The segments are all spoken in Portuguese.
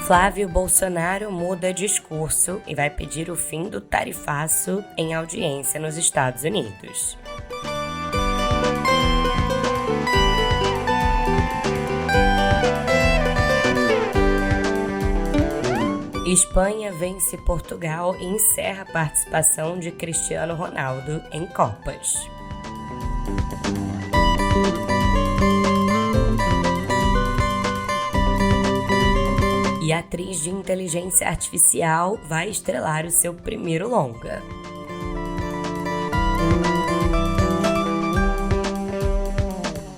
Flávio Bolsonaro muda discurso e vai pedir o fim do tarifaço em audiência nos Estados Unidos. Espanha vence Portugal e encerra a participação de Cristiano Ronaldo em Copas. E a atriz de inteligência artificial vai estrelar o seu primeiro longa.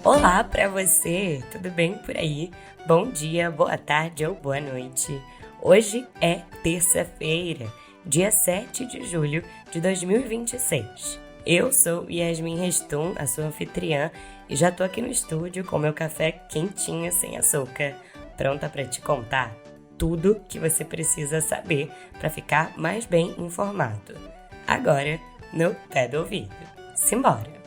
Olá para você, tudo bem por aí? Bom dia, boa tarde ou boa noite. Hoje é terça-feira, dia 7 de julho de 2026. Eu sou Yasmin Restum, a sua anfitriã, e já tô aqui no estúdio com meu café quentinho sem açúcar, pronta para te contar tudo que você precisa saber para ficar mais bem informado. Agora, no pé do ouvido. Simbora!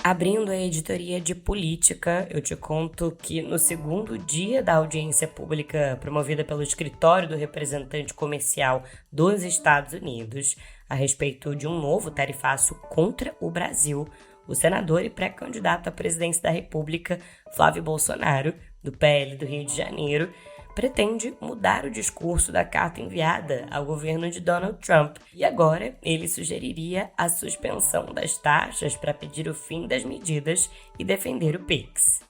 Abrindo a editoria de política, eu te conto que no segundo dia da audiência pública promovida pelo Escritório do Representante Comercial dos Estados Unidos a respeito de um novo tarifaço contra o Brasil, o senador e pré-candidato à presidência da República, Flávio Bolsonaro, do PL do Rio de Janeiro, pretende mudar o discurso da carta enviada ao governo de Donald Trump e agora ele sugeriria a suspensão das taxas para pedir o fim das medidas e defender o PIX.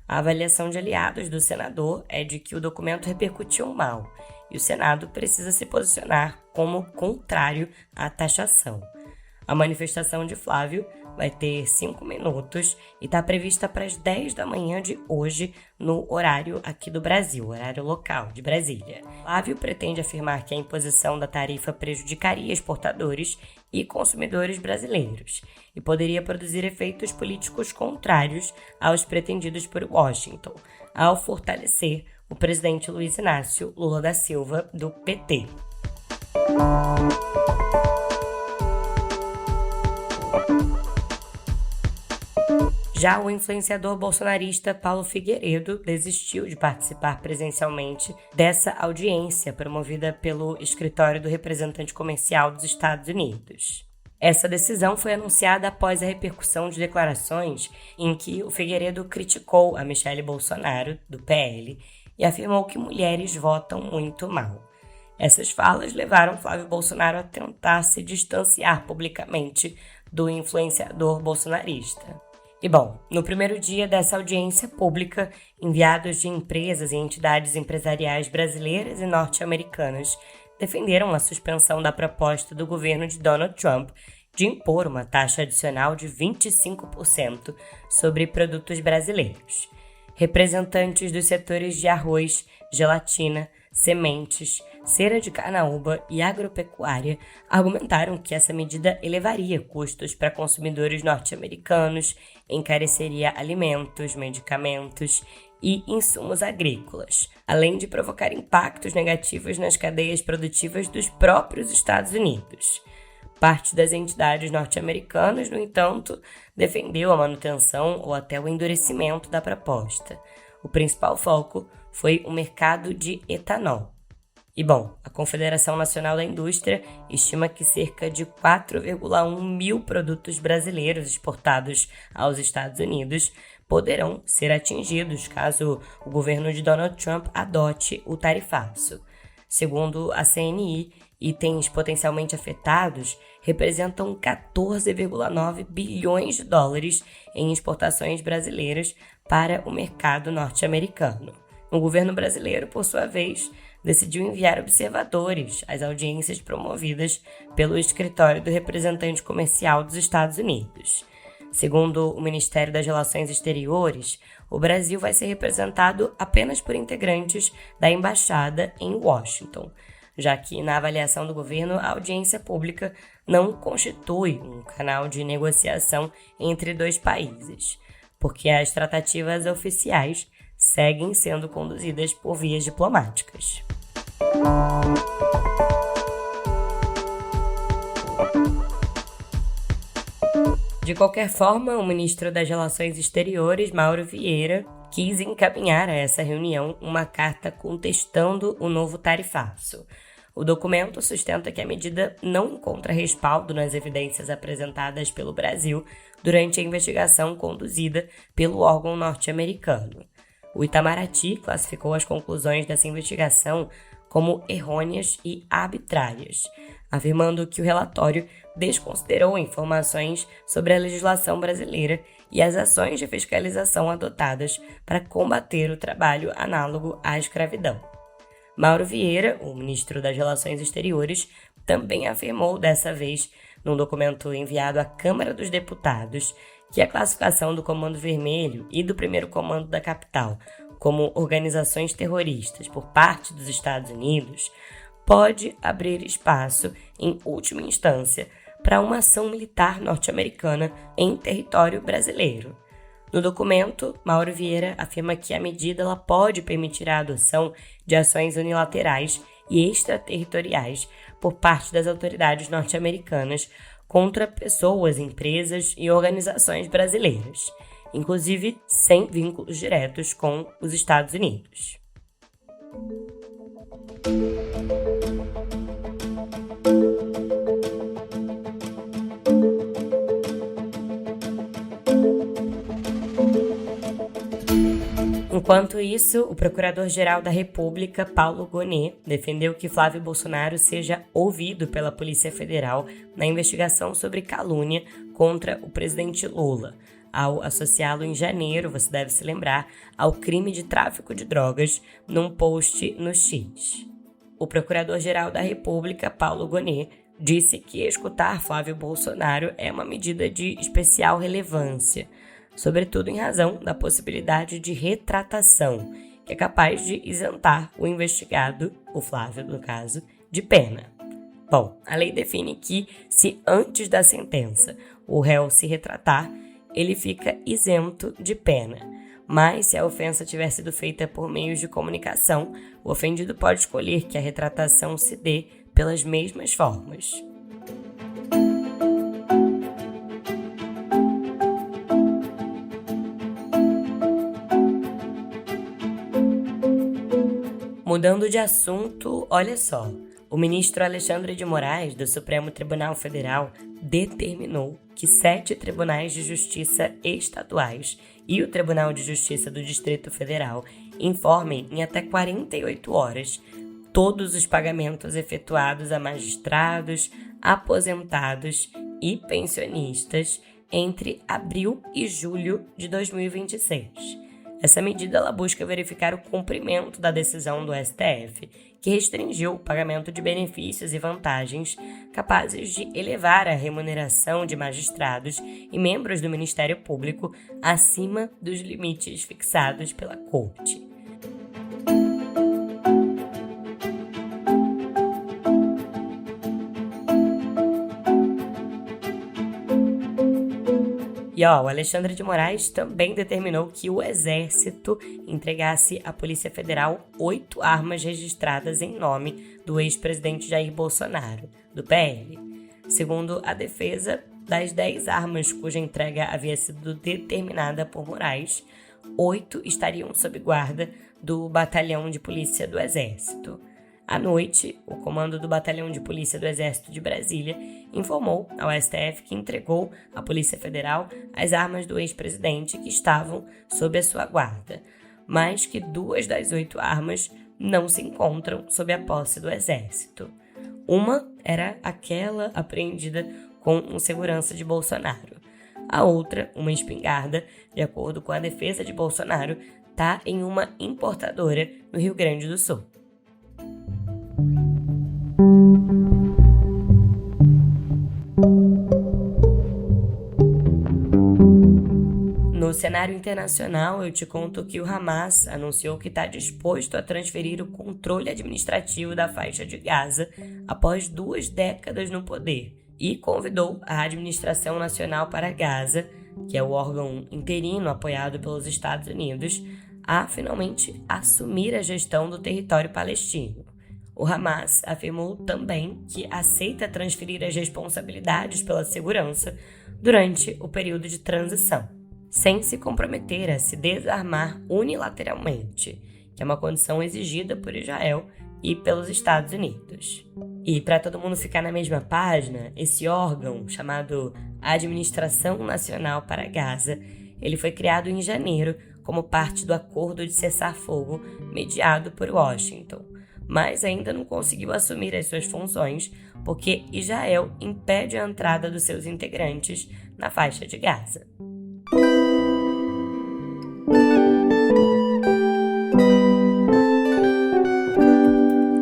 A avaliação de aliados do senador é de que o documento repercutiu mal e o Senado precisa se posicionar como contrário à taxação. A manifestação de Flávio vai ter 5 minutos e está prevista para as 10 da manhã de hoje no horário aqui do Brasil, horário local de Brasília. Flávio pretende afirmar que a imposição da tarifa prejudicaria exportadores e consumidores brasileiros e poderia produzir efeitos políticos contrários aos pretendidos por Washington, ao fortalecer o presidente Luiz Inácio Lula da Silva, do PT. Já o influenciador bolsonarista Paulo Figueiredo desistiu de participar presencialmente dessa audiência promovida pelo Escritório do Representante Comercial dos Estados Unidos. Essa decisão foi anunciada após a repercussão de declarações em que o Figueiredo criticou a Michelle Bolsonaro, do PL, e afirmou que mulheres votam muito mal. Essas falas levaram Flávio Bolsonaro a tentar se distanciar publicamente do influenciador bolsonarista. E bom, no primeiro dia dessa audiência pública, enviados de empresas e entidades empresariais brasileiras e norte-americanas defenderam a suspensão da proposta do governo de Donald Trump de impor uma taxa adicional de 25% sobre produtos brasileiros. Representantes dos setores de arroz, gelatina, sementes, cera de carnaúba e agropecuária argumentaram que essa medida elevaria custos para consumidores norte-americanos, encareceria alimentos, medicamentos e insumos agrícolas, além de provocar impactos negativos nas cadeias produtivas dos próprios Estados Unidos. Parte das entidades norte-americanas, no entanto, defendeu a manutenção ou até o endurecimento da proposta. O principal foco foi o mercado de etanol. E bom, a Confederação Nacional da Indústria estima que cerca de 4,1 mil produtos brasileiros exportados aos Estados Unidos poderão ser atingidos caso o governo de Donald Trump adote o tarifaço. Segundo a CNI, itens potencialmente afetados representam 14,9 bilhões de dólares em exportações brasileiras para o mercado norte-americano. O governo brasileiro, por sua vez, decidiu enviar observadores às audiências promovidas pelo Escritório do Representante Comercial dos Estados Unidos. Segundo o Ministério das Relações Exteriores, o Brasil vai ser representado apenas por integrantes da embaixada em Washington, já que, na avaliação do governo, a audiência pública não constitui um canal de negociação entre dois países, porque as tratativas oficiais seguem sendo conduzidas por vias diplomáticas. De qualquer forma, o ministro das Relações Exteriores, Mauro Vieira, quis encaminhar a essa reunião uma carta contestando o novo tarifaço. O documento sustenta que a medida não encontra respaldo nas evidências apresentadas pelo Brasil durante a investigação conduzida pelo órgão norte-americano. O Itamaraty classificou as conclusões dessa investigação como errôneas e arbitrárias, afirmando que o relatório desconsiderou informações sobre a legislação brasileira e as ações de fiscalização adotadas para combater o trabalho análogo à escravidão. Mauro Vieira, o ministro das Relações Exteriores, também afirmou dessa vez, num documento enviado à Câmara dos Deputados, que a classificação do Comando Vermelho e do Primeiro Comando da Capital como organizações terroristas por parte dos Estados Unidos pode abrir espaço, em última instância, para uma ação militar norte-americana em território brasileiro. No documento, Mauro Vieira afirma que a medida ela pode permitir a adoção de ações unilaterais e extraterritoriais por parte das autoridades norte-americanas contra pessoas, empresas e organizações brasileiras, inclusive sem vínculos diretos com os Estados Unidos. Enquanto isso, o Procurador-Geral da República, Paulo Gonet, defendeu que Flávio Bolsonaro seja ouvido pela Polícia Federal na investigação sobre calúnia contra o presidente Lula, ao associá-lo em janeiro, você deve se lembrar, ao crime de tráfico de drogas num post no X. O Procurador-Geral da República, Paulo Gonet, disse que escutar Flávio Bolsonaro é uma medida de especial relevância, sobretudo em razão da possibilidade de retratação, que é capaz de isentar o investigado, o Flávio no caso, de pena. Bom, a lei define que, se antes da sentença o réu se retratar, ele fica isento de pena. Mas, se a ofensa tiver sido feita por meios de comunicação, o ofendido pode escolher que a retratação se dê pelas mesmas formas. Mudando de assunto, olha só. O ministro Alexandre de Moraes, do Supremo Tribunal Federal, determinou que 7 tribunais de justiça estaduais e o Tribunal de Justiça do Distrito Federal informem em até 48 horas todos os pagamentos efetuados a magistrados, aposentados e pensionistas entre abril e julho de 2026. Essa medida ela busca verificar o cumprimento da decisão do STF, que restringiu o pagamento de benefícios e vantagens capazes de elevar a remuneração de magistrados e membros do Ministério Público acima dos limites fixados pela Corte. E o Alexandre de Moraes também determinou que o Exército entregasse à Polícia Federal 8 armas registradas em nome do ex-presidente Jair Bolsonaro, do PL. Segundo a defesa, das 10 armas cuja entrega havia sido determinada por Moraes, 8 estariam sob guarda do Batalhão de Polícia do Exército. À noite, o comando do Batalhão de Polícia do Exército de Brasília informou ao STF que entregou à Polícia Federal as armas do ex-presidente que estavam sob a sua guarda, mas que 2 das 8 armas não se encontram sob a posse do Exército. Uma era aquela apreendida com um segurança de Bolsonaro. A outra, uma espingarda, de acordo com a defesa de Bolsonaro, está em uma importadora no Rio Grande do Sul. No cenário internacional, eu te conto que o Hamas anunciou que está disposto a transferir o controle administrativo da faixa de Gaza após 2 décadas no poder e convidou a Administração Nacional para Gaza, que é o órgão interino apoiado pelos Estados Unidos, a finalmente assumir a gestão do território palestino. O Hamas afirmou também que aceita transferir as responsabilidades pela segurança durante o período de transição, sem se comprometer a se desarmar unilateralmente, que é uma condição exigida por Israel e pelos Estados Unidos. E para todo mundo ficar na mesma página, esse órgão, chamado Administração Nacional para Gaza, ele foi criado em janeiro como parte do acordo de cessar-fogo mediado por Washington, mas ainda não conseguiu assumir as suas funções porque Israel impede a entrada dos seus integrantes na faixa de Gaza.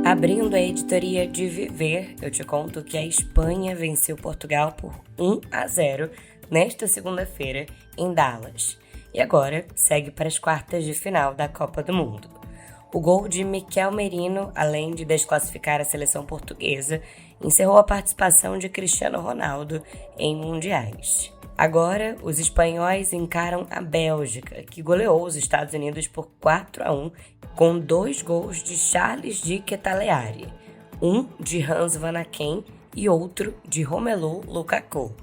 Abrindo a editoria de Viver, eu te conto que a Espanha venceu Portugal por 1-0 nesta segunda-feira em Dallas. E agora segue para as quartas de final da Copa do Mundo. O gol de Miquel Merino, além de desclassificar a seleção portuguesa, encerrou a participação de Cristiano Ronaldo em mundiais. Agora, os espanhóis encaram a Bélgica, que goleou os Estados Unidos por 4-1, com 2 gols de Charles de Ketelaere, um de Hans Van Aken e outro de Romelu Lukaku.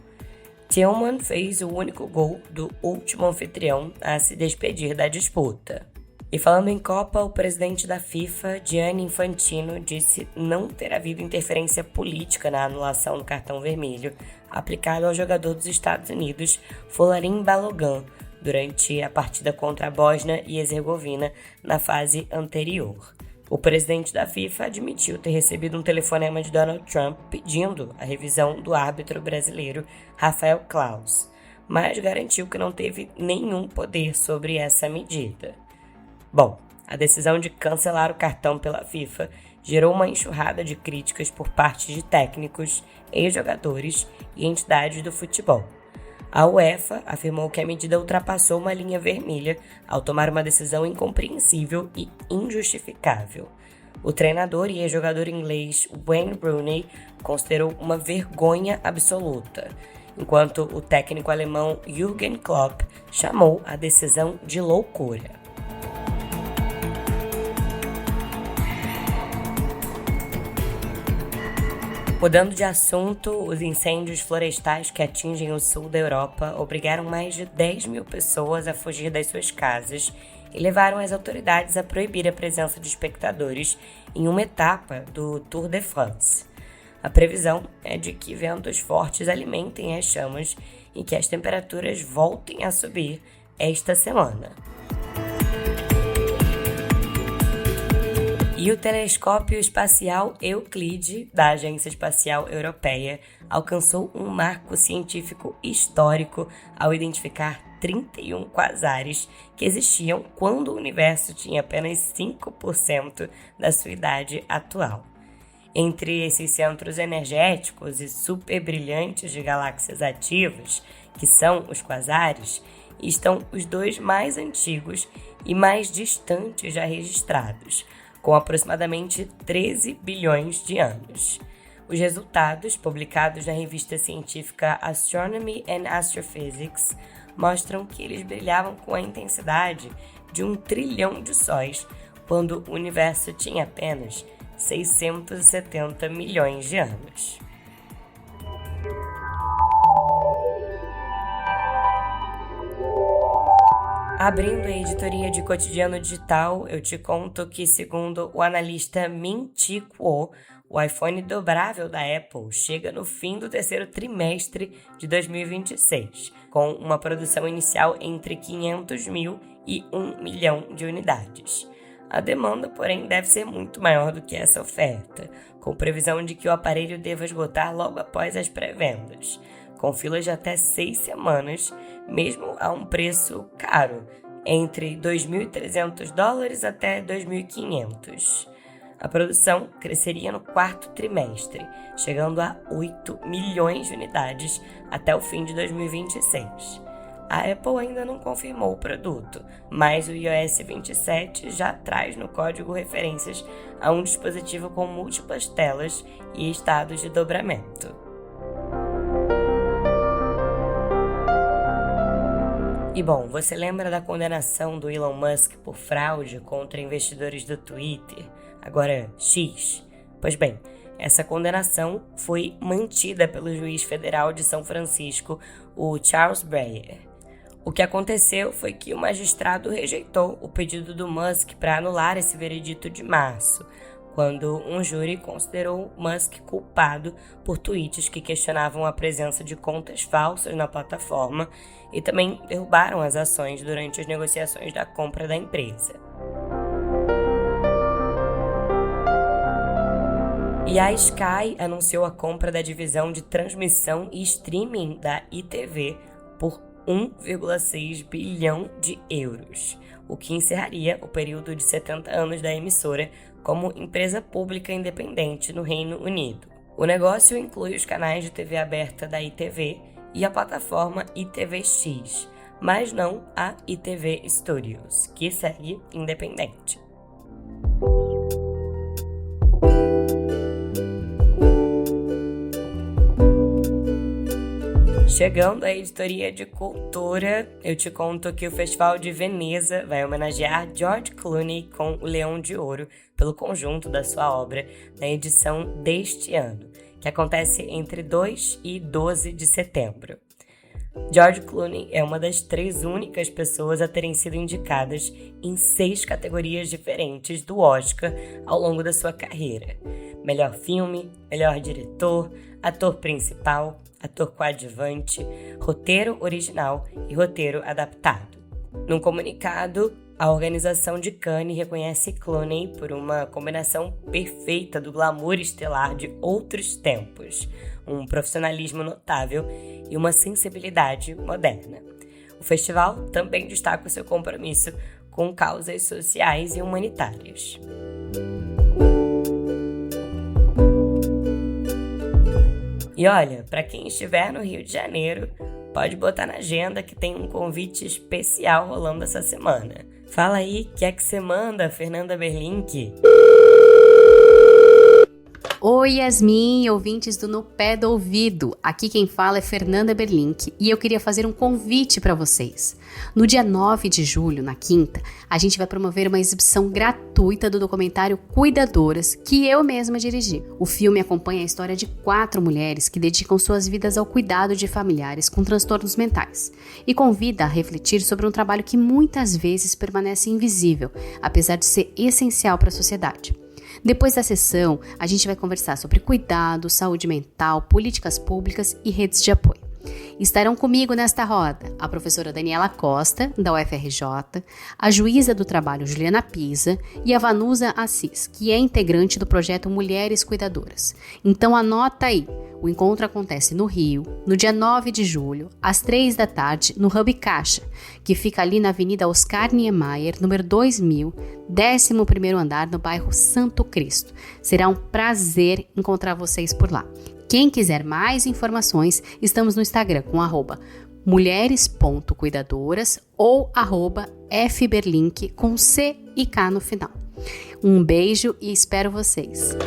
Tillman fez o único gol do último anfitrião a se despedir da disputa. E falando em Copa, o presidente da FIFA, Gianni Infantino, disse não ter havido interferência política na anulação do cartão vermelho aplicado ao jogador dos Estados Unidos, Folarin Balogun, durante a partida contra a Bósnia e Herzegovina na fase anterior. O presidente da FIFA admitiu ter recebido um telefonema de Donald Trump pedindo a revisão do árbitro brasileiro Rafael Claus, mas garantiu que não teve nenhum poder sobre essa medida. Bom, a decisão de cancelar o cartão pela FIFA gerou uma enxurrada de críticas por parte de técnicos, ex-jogadores e entidades do futebol. A UEFA afirmou que a medida ultrapassou uma linha vermelha ao tomar uma decisão incompreensível e injustificável. O treinador e ex-jogador inglês Wayne Rooney considerou uma vergonha absoluta, enquanto o técnico alemão Jürgen Klopp chamou a decisão de loucura. Mudando de assunto, os incêndios florestais que atingem o sul da Europa obrigaram mais de 10 mil pessoas a fugir das suas casas e levaram as autoridades a proibir a presença de espectadores em uma etapa do Tour de France. A previsão é de que ventos fortes alimentem as chamas e que as temperaturas voltem a subir esta semana. E o telescópio espacial Euclide, da Agência Espacial Europeia, alcançou um marco científico histórico ao identificar 31 quasares que existiam quando o universo tinha apenas 5% da sua idade atual. Entre esses centros energéticos e superbrilhantes de galáxias ativas, que são os quasares, estão os 2 mais antigos e mais distantes já registrados, com aproximadamente 13 bilhões de anos. Os resultados, publicados na revista científica Astronomy and Astrophysics, mostram que eles brilhavam com a intensidade de 1 trilhão de sóis, quando o universo tinha apenas 670 milhões de anos. Abrindo a editoria de Cotidiano Digital, eu te conto que, segundo o analista Min-Chi Kuo, o iPhone dobrável da Apple chega no fim do terceiro trimestre de 2026, com uma produção inicial entre 500 mil e 1 milhão de unidades. A demanda, porém, deve ser muito maior do que essa oferta, com previsão de que o aparelho deva esgotar logo após as pré-vendas, com filas de até 6 semanas, mesmo a um preço caro, entre $2.300 até $2.500. A produção cresceria no 4º trimestre, chegando a 8 milhões de unidades até o fim de 2026. A Apple ainda não confirmou o produto, mas o iOS 27 já traz no código referências a um dispositivo com múltiplas telas e estados de dobramento. E bom, você lembra da condenação do Elon Musk por fraude contra investidores do Twitter, agora X? Pois bem, essa condenação foi mantida pelo juiz federal de São Francisco, o Charles Breyer. O que aconteceu foi que o magistrado rejeitou o pedido do Musk para anular esse veredito de março, quando um júri considerou Musk culpado por tweets que questionavam a presença de contas falsas na plataforma e também derrubaram as ações durante as negociações da compra da empresa. E a Sky anunciou a compra da divisão de transmissão e streaming da ITV por 1,6 bilhão de euros, o que encerraria o período de 70 anos da emissora como empresa pública independente no Reino Unido. O negócio inclui os canais de TV aberta da ITV e a plataforma ITVX, mas não a ITV Studios, que segue independente. Chegando à editoria de cultura, eu te conto que o Festival de Veneza vai homenagear George Clooney com o Leão de Ouro pelo conjunto da sua obra na edição deste ano, que acontece entre 2 e 12 de setembro. George Clooney é uma das 3 únicas pessoas a terem sido indicadas em 6 categorias diferentes do Oscar ao longo da sua carreira: melhor filme, melhor diretor, ator principal, ator coadjuvante, roteiro original e roteiro adaptado. Num comunicado, a organização de Cannes reconhece Clooney por uma combinação perfeita do glamour estelar de outros tempos, um profissionalismo notável e uma sensibilidade moderna. O festival também destaca o seu compromisso com causas sociais e humanitárias. E olha, para quem estiver no Rio de Janeiro, pode botar na agenda que tem um convite especial rolando essa semana. Fala aí, o que é que você manda, Fernanda Berlink? Oi, Yasmin, ouvintes do No Pé do Ouvido. Aqui quem fala é Fernanda Berlink e eu queria fazer um convite para vocês. No dia 9 de julho, na quinta, a gente vai promover uma exibição gratuita do documentário Cuidadoras, que eu mesma dirigi. O filme acompanha a história de 4 mulheres que dedicam suas vidas ao cuidado de familiares com transtornos mentais e convida a refletir sobre um trabalho que muitas vezes permanece invisível, apesar de ser essencial para a sociedade. Depois da sessão, a gente vai conversar sobre cuidado, saúde mental, políticas públicas e redes de apoio. Estarão comigo nesta roda a professora Daniela Costa, da UFRJ, a juíza do trabalho Juliana Pisa e a Vanusa Assis, que é integrante do projeto Mulheres Cuidadoras. Então anota aí, o encontro acontece no Rio, no dia 9 de julho, às 3 da tarde, no Hub Caixa, que fica ali na Avenida Oscar Niemeyer, número 2000, 11º andar, no bairro Santo Cristo. Será um prazer encontrar vocês por lá. Quem quiser mais informações, estamos no Instagram com @mulheres.cuidadoras ou @fberlink com C e K no final. Um beijo e espero vocês.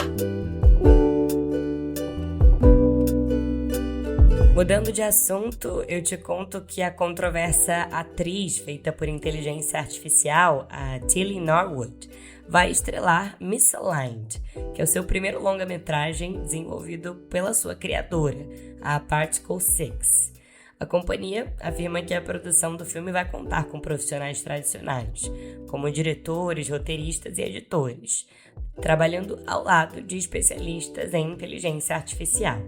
Mudando de assunto, eu te conto que a controversa atriz feita por inteligência artificial, a Tilly Norwood, vai estrelar Misaligned, que é o seu primeiro longa-metragem desenvolvido pela sua criadora, a Particle 6. A companhia afirma que a produção do filme vai contar com profissionais tradicionais, como diretores, roteiristas e editores, trabalhando ao lado de especialistas em inteligência artificial.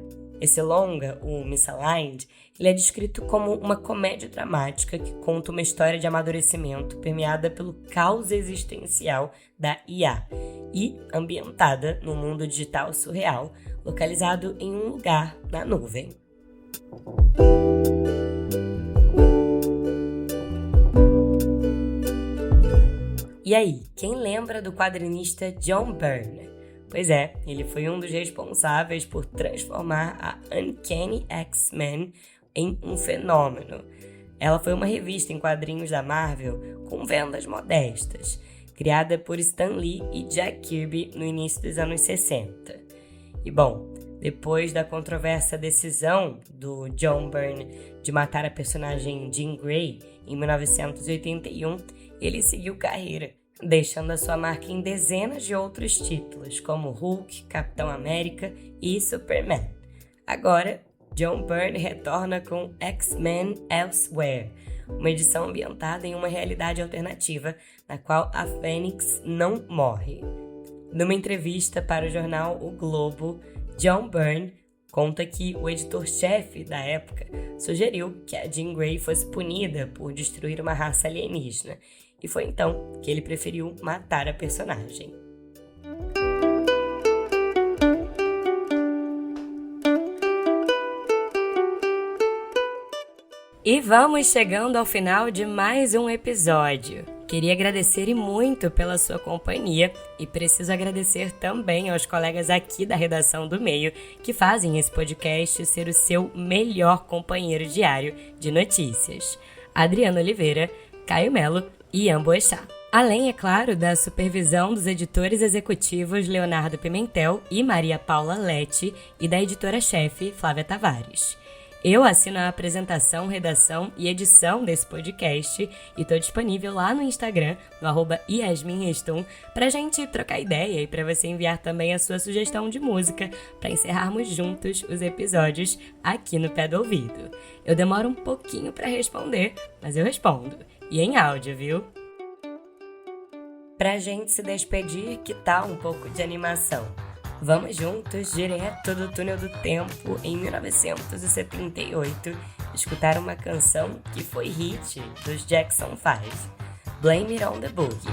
Esse longa, o Misaligned, ele é descrito como uma comédia dramática que conta uma história de amadurecimento permeada pelo caos existencial da IA e ambientada no mundo digital surreal, localizado em um lugar na nuvem. E aí, quem lembra do quadrinista John Byrne? Pois é, ele foi um dos responsáveis por transformar a Uncanny X-Men em um fenômeno. Ela foi uma revista em quadrinhos da Marvel com vendas modestas, criada por Stan Lee e Jack Kirby no início dos anos 60. E bom, depois da controversa decisão do John Byrne de matar a personagem Jean Grey em 1981, ele seguiu carreira deixando a sua marca em dezenas de outros títulos, como Hulk, Capitão América e Superman. Agora, John Byrne retorna com X-Men Elsewhere, uma edição ambientada em uma realidade alternativa na qual a Fênix não morre. Numa entrevista para o jornal O Globo, John Byrne conta que o editor-chefe da época sugeriu que a Jean Grey fosse punida por destruir uma raça alienígena, e foi então que ele preferiu matar a personagem. E vamos chegando ao final de mais um episódio. Queria agradecer e muito pela sua companhia e preciso agradecer também aos colegas aqui da redação do Meio que fazem esse podcast ser o seu melhor companheiro diário de notícias. Adriana Oliveira, Caio Melo e Ian Boechat. Além, é claro, da supervisão dos editores executivos Leonardo Pimentel e Maria Paula Lete e da editora-chefe Flávia Tavares. Eu assino a apresentação, redação e edição desse podcast e estou disponível lá no Instagram, no @yasminrestum, pra gente trocar ideia e para você enviar também a sua sugestão de música para encerrarmos juntos os episódios aqui no Pé do Ouvido. Eu demoro um pouquinho para responder, mas eu respondo. E em áudio, viu? Pra gente se despedir, que tal um pouco de animação? Vamos juntos, direto do túnel do tempo, em 1978, escutar uma canção que foi hit dos Jackson 5, Blame It on the Boogie.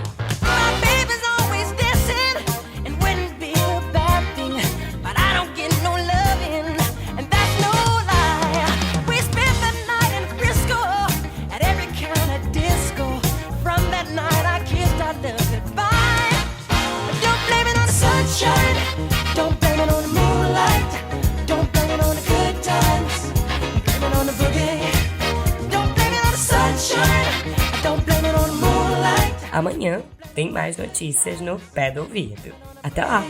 Amanhã tem mais notícias no Pé do Ouvido. Até lá!